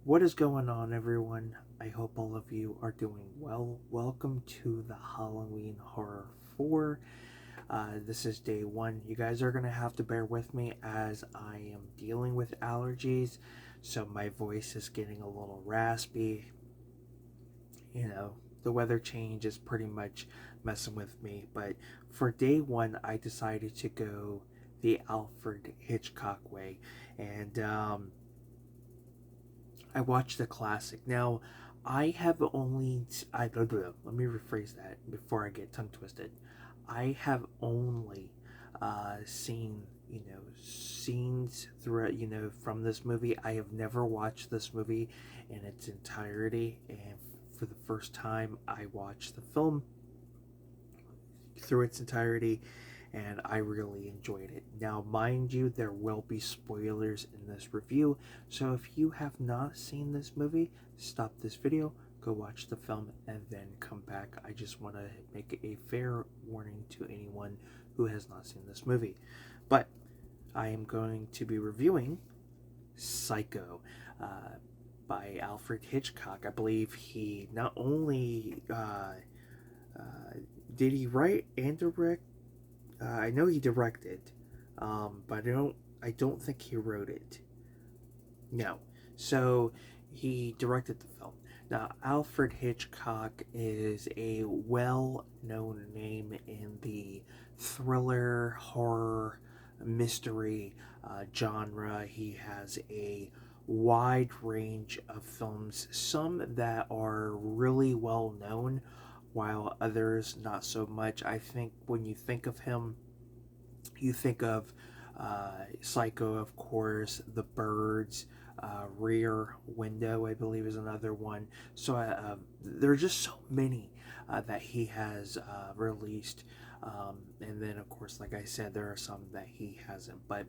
What is going on, everyone? I hope all of you are doing well. Welcome to the Halloween Horror 4. This is day one. You guys are going to have to bear with me as I am dealing with allergies, so my voice is getting a little raspy. You know, the weather change is pretty much messing with me, but for day one, I decided to go the Alfred Hitchcock way, and I watched the classic. Now, I have only let me rephrase that before I get tongue twisted. I have only seen scenes throughout from this movie. I have never watched this movie in its entirety, and for the first time, I watched the film through its entirety, and I really enjoyed it. Now, mind you, there will be spoilers in this review, so if you have not seen this movie, stop this video, go watch the film, and then come back. I just want to make a fair warning to anyone who has not seen this movie. But I am going to be reviewing Psycho by Alfred Hitchcock. I believe he not only did he write and direct. I know he directed, but I don't think he wrote it. No. So he directed the film. Now, Alfred Hitchcock is a well-known name in the thriller, horror, mystery genre. He has a wide range of films, some that are really well known, while others not so much. I think when you think of him, you think of Psycho, of course, The Birds, Rear Window, I believe, is another one. So there are just so many that he has released. And then, of course, like I said, there are some that he hasn't. But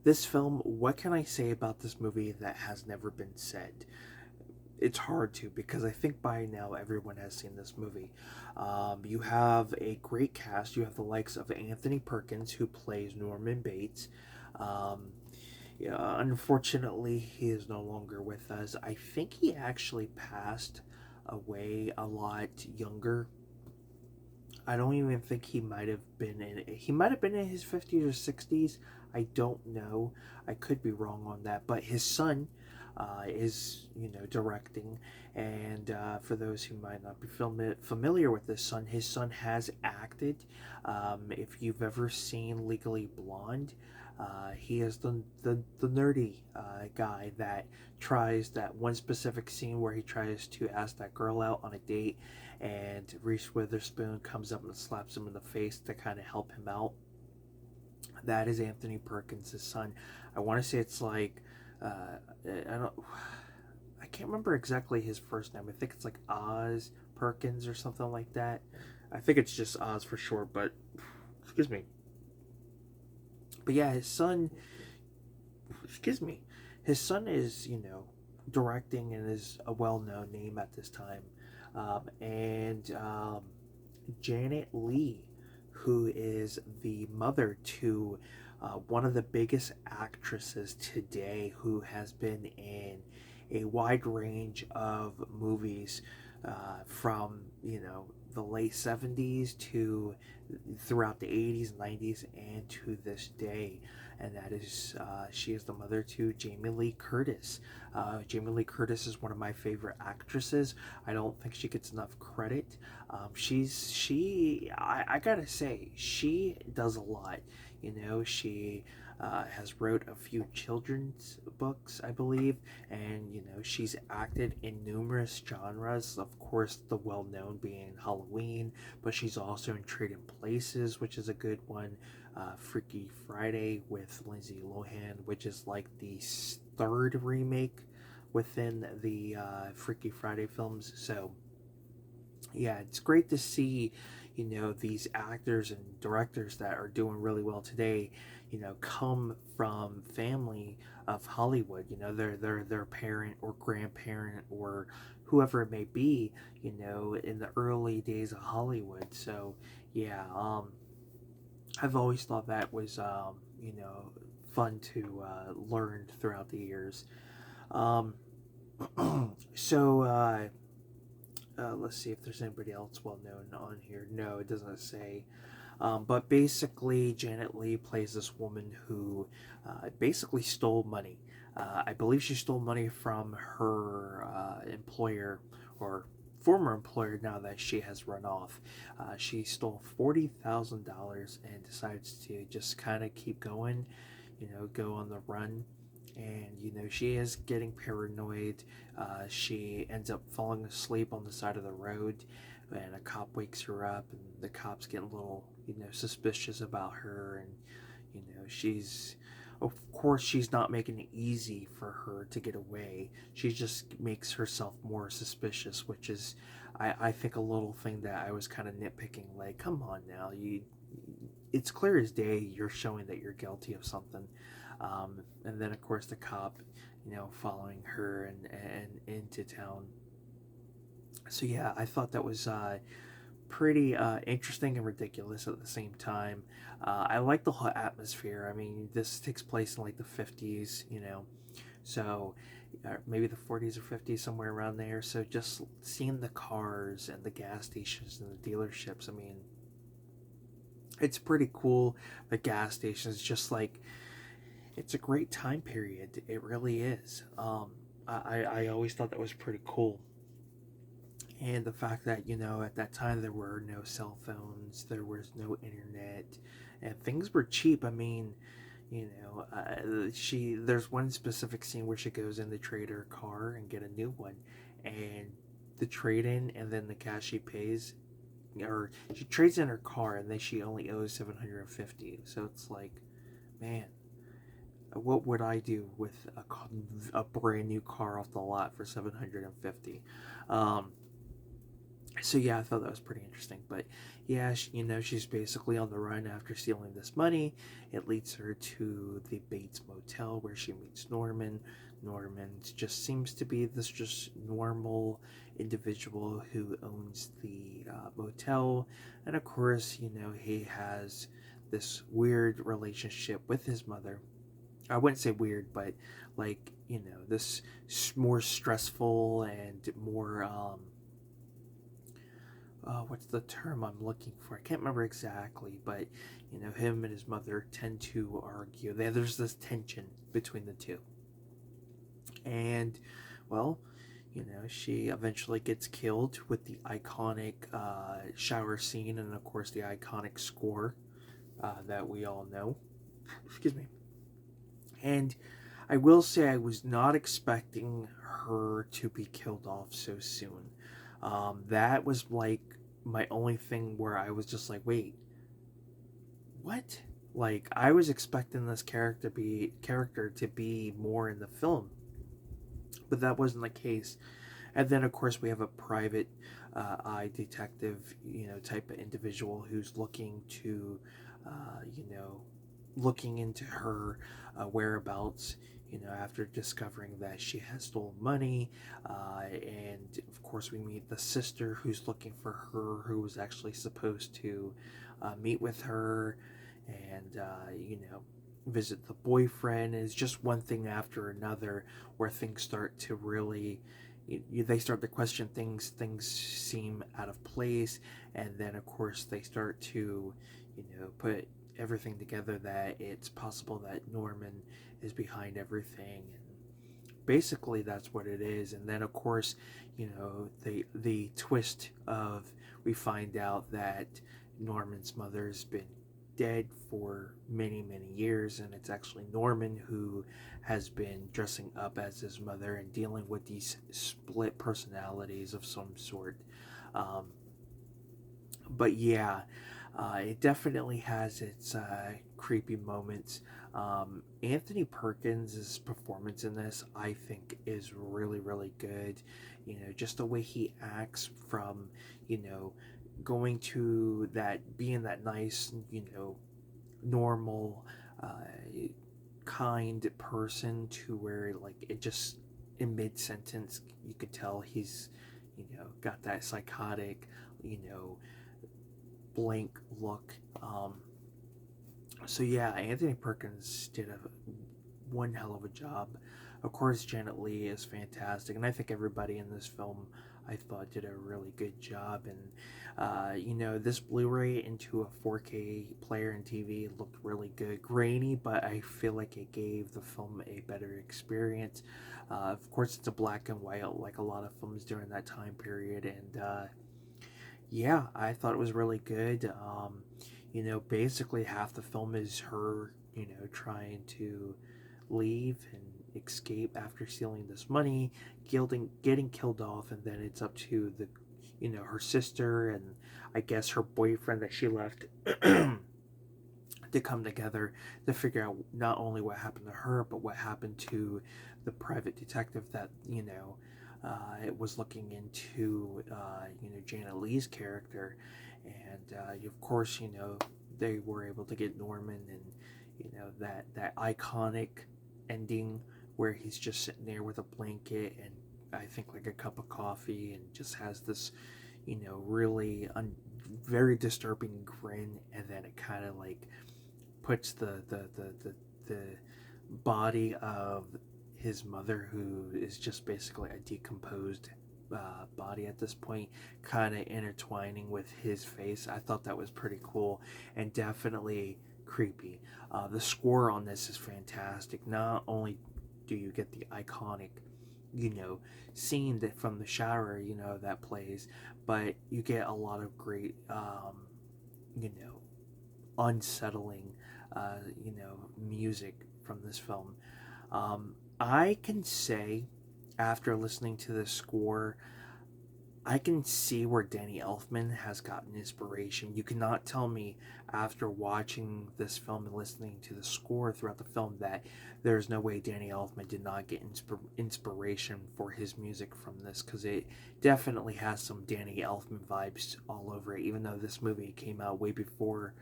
this film, what can I say about this movie that has never been said? It's hard to, because I think by now everyone has seen this movie. You have a great cast. You have the likes of Anthony Perkins, who plays Norman Bates. Um, yeah, unfortunately, he is no longer with us. I think he actually passed away a lot younger. I don't even think he might have been in. He might have been in his 50s or 60s. I don't know. I could be wrong on that. But his son is, directing. And for those who might not be familiar with his son has acted. If you've ever seen Legally Blonde, he is the nerdy guy that tries that one specific scene where he tries to ask that girl out on a date, and Reese Witherspoon comes up and slaps him in the face to kind of help him out. That is Anthony Perkins' son. I want to say it's like I don't. I can't remember exactly his first name. I think it's like Oz Perkins or something like that. I think it's just Oz for short, but excuse me. But yeah, his son, excuse me, his son is, directing and is a well known name at this time. And Janet Leigh, who is the mother to one of the biggest actresses today, who has been in a wide range of movies from, the late 70s to throughout the 80s, 90s, and to this day. And that is, she is the mother to Jamie Lee Curtis. Jamie Lee Curtis is one of my favorite actresses. I don't think she gets enough credit. I gotta say, she does a lot. She has wrote a few children's books, I believe, and she's acted in numerous genres. Of course, the well-known being Halloween, but she's also in Trading Places, which is a good one. Freaky Friday with Lindsay Lohan, which is like the third remake within the Freaky Friday films. So yeah, it's great to see, these actors and directors that are doing really well today, come from family of Hollywood. Their parent or grandparent or whoever it may be, in the early days of Hollywood. So yeah, I've always thought that was fun to learn throughout the years. Um, so let's see if there's anybody else well known on here. No, it doesn't say. But basically, Janet Leigh plays this woman who basically stole money. I believe she stole money from her employer, or former employer, now that she has run off. She stole $40,000 and decides to just kind of keep going, go on the run. And she is getting paranoid. She ends up falling asleep on the side of the road, and a cop wakes her up, and the cops get a little suspicious about her. And she's, of course, she's not making it easy for her to get away. She just makes herself more suspicious, which is, I think, a little thing that I was kind of nitpicking. Like, come on now, it's clear as day you're showing that you're guilty of something. And then, of course, the cop, following her and into town. So yeah, I thought that was pretty interesting and ridiculous at the same time. I like the whole atmosphere. I mean, this takes place in like the 50s, so maybe the 40s or 50s, somewhere around there. So just seeing the cars and the gas stations and the dealerships, I mean, it's pretty cool. The gas stations, just like, it's a great time period. It really is. I always thought that was pretty cool. And the fact that, at that time there were no cell phones, there was no internet, and things were cheap. I mean, there's one specific scene where she goes in to trade her car and get a new one, and the trade in and then the cash she pays, or she trades in her car and then she only owes 750. So it's like, man, what would I do with a brand new car off the lot for 750? Um, so yeah, I thought that was pretty interesting. But yeah, she's basically on the run after stealing this money. It leads her to the Bates Motel where she meets Norman. Norman just seems to be this just normal individual who owns the motel, and of course, he has this weird relationship with his mother. I wouldn't say weird, but like, this more stressful and more what's the term I'm looking for? I can't remember exactly, but him and his mother tend to argue. There's this tension between the two, and well, she eventually gets killed with the iconic shower scene, and of course the iconic score that we all know. Excuse me. And I will say I was not expecting her to be killed off so soon. That was like my only thing where I was just like, wait, what? Like, I was expecting this character to be more in the film, but that wasn't the case. And then, of course, we have a private eye detective, type of individual who's looking to, you know, looking into her whereabouts, after discovering that she has stolen money. And of course, we meet the sister who's looking for her, who was actually supposed to meet with her and, visit the boyfriend. It's just one thing after another where things start to really, they start to question things. Things seem out of place, and then of course they start to, put everything together that it's possible that Norman is behind everything, and basically that's what it is. And then of course, the twist of, we find out that Norman's mother's been dead for many many years, and it's actually Norman who has been dressing up as his mother and dealing with these split personalities of some sort. um, but yeah, it definitely has its creepy moments. Anthony Perkins' performance in this, I think, is really, really good. Just the way he acts from, you know, going to that, being that nice, normal, kind person, to where, like, it just, in mid sentence, you could tell he's, got that psychotic, you know, blank look. So yeah, Anthony Perkins did one hell of a job. Of course, Janet Leigh is fantastic, and I think everybody in this film, I thought, did a really good job. And this Blu-ray into a 4K player and TV looked really good, grainy, but I feel like it gave the film a better experience. Of course, it's a black and white, like a lot of films during that time period, and yeah, I thought it was really good. Basically half the film is her, trying to leave and escape after stealing this money, getting killed off, and then it's up to her sister and I guess her boyfriend that she left to come together to figure out not only what happened to her, but what happened to the private detective that it was looking into Janet Leigh's character, and of course they were able to get Norman, and that iconic ending where he's just sitting there with a blanket and I think like a cup of coffee and just has this really very disturbing grin, and then it kind of like puts the body of his mother, who is just basically a decomposed body at this point, kind of intertwining with his face. I thought that was pretty cool and definitely creepy. The score on this is fantastic. Not only do you get the iconic scene that from the shower that plays, but you get a lot of great unsettling music from this film. I can say, after listening to the score, I can see where Danny Elfman has gotten inspiration. You cannot tell me after watching this film and listening to the score throughout the film that there's no way Danny Elfman did not get inspiration for his music from this, because it definitely has some Danny Elfman vibes all over it, even though this movie came out way before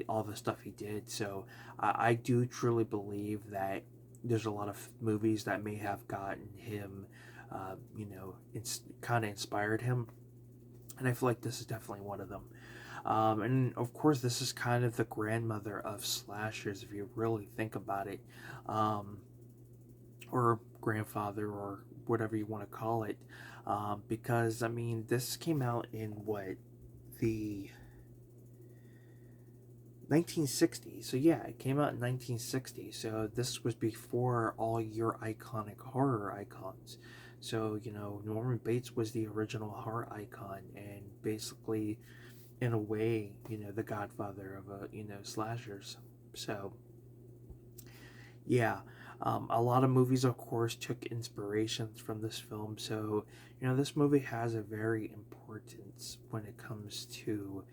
all the stuff he did. So I do truly believe that there's a lot of movies that may have gotten him, it's kind of inspired him, and I feel like this is definitely one of them. And of course, this is kind of the grandmother of slashers, if you really think about it, or grandfather, or whatever you want to call it, because I mean, this came out in the 1960. So yeah, it came out in 1960. So this was before all your iconic horror icons. So Norman Bates was the original horror icon, and basically, in a way, the godfather of slashers. So yeah, a lot of movies, of course, took inspirations from this film. So this movie has a very importance when it comes to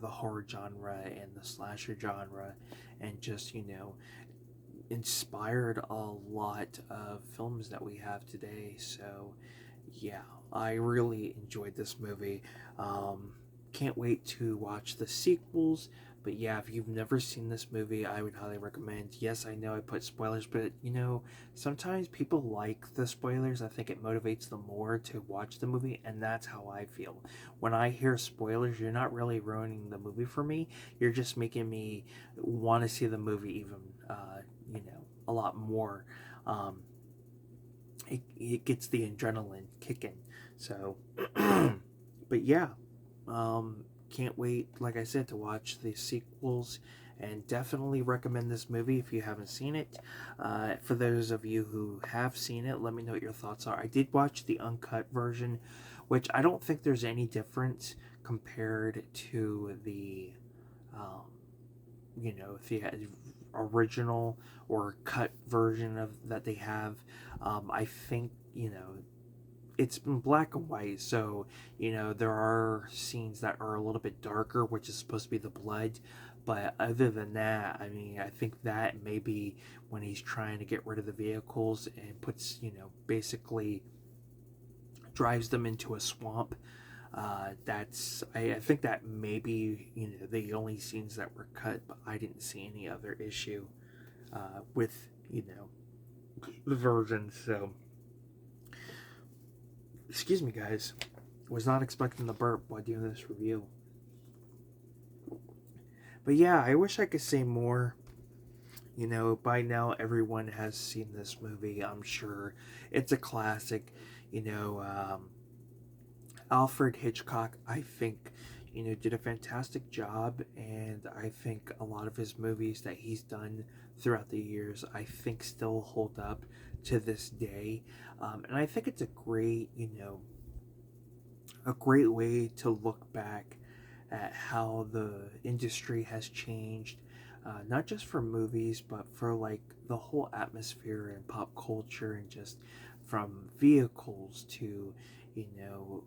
the horror genre and the slasher genre, and just inspired a lot of films that we have today. So yeah, I really enjoyed this movie. Can't wait to watch the sequels. But yeah, if you've never seen this movie, I would highly recommend. Yes, I know I put spoilers, but sometimes people like the spoilers. I think it motivates them more to watch the movie, and that's how I feel. When I hear spoilers, you're not really ruining the movie for me. You're just making me want to see the movie even, a lot more. It gets the adrenaline kicking. So, but yeah, can't wait, like I said, to watch the sequels, and definitely recommend this movie if you haven't seen it. For those of you who have seen it, let me know what your thoughts are. I did watch the uncut version, which I don't think there's any difference compared to the the original or cut version of that they have. I think it's in black and white, so there are scenes that are a little bit darker, which is supposed to be the blood. But other than that, I mean, I think that maybe when he's trying to get rid of the vehicles and puts basically drives them into a swamp. I think that maybe the only scenes that were cut, but I didn't see any other issue with the version. So excuse me, guys, was not expecting the burp while doing this review. But yeah, I wish I could say more. You know, by now everyone has seen this movie, I'm sure. It's a classic. You know, Alfred Hitchcock, I think, did a fantastic job, and I think a lot of his movies that he's done throughout the years, I think, still hold up to this day. And I think it's a great way to look back at how the industry has changed, not just for movies, but for like the whole atmosphere and pop culture, and just from vehicles to, you know,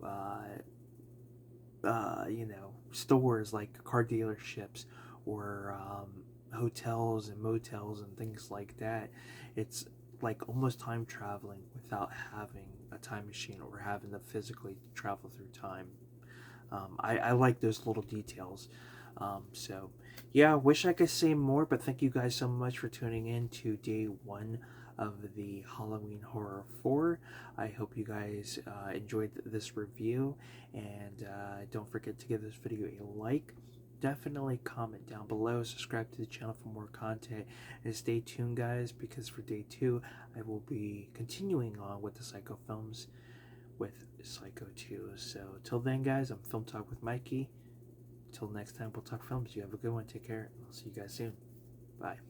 stores like car dealerships, or hotels and motels and things like that. It's like almost time traveling without having a time machine or having to physically travel through time. I like those little details. So, yeah, wish I could say more, but thank you guys so much for tuning in to day one of the Halloween Horror 4. I hope you guys enjoyed this review, and don't forget to give this video a like. Definitely comment down below, subscribe to the channel for more content, and stay tuned, guys, because for day 2, I will be continuing on with the Psycho films with Psycho 2. So, till then, guys, I'm Film Talk with Mikey. Till next time, we'll talk films. You have a good one. Take care. I'll see you guys soon. Bye.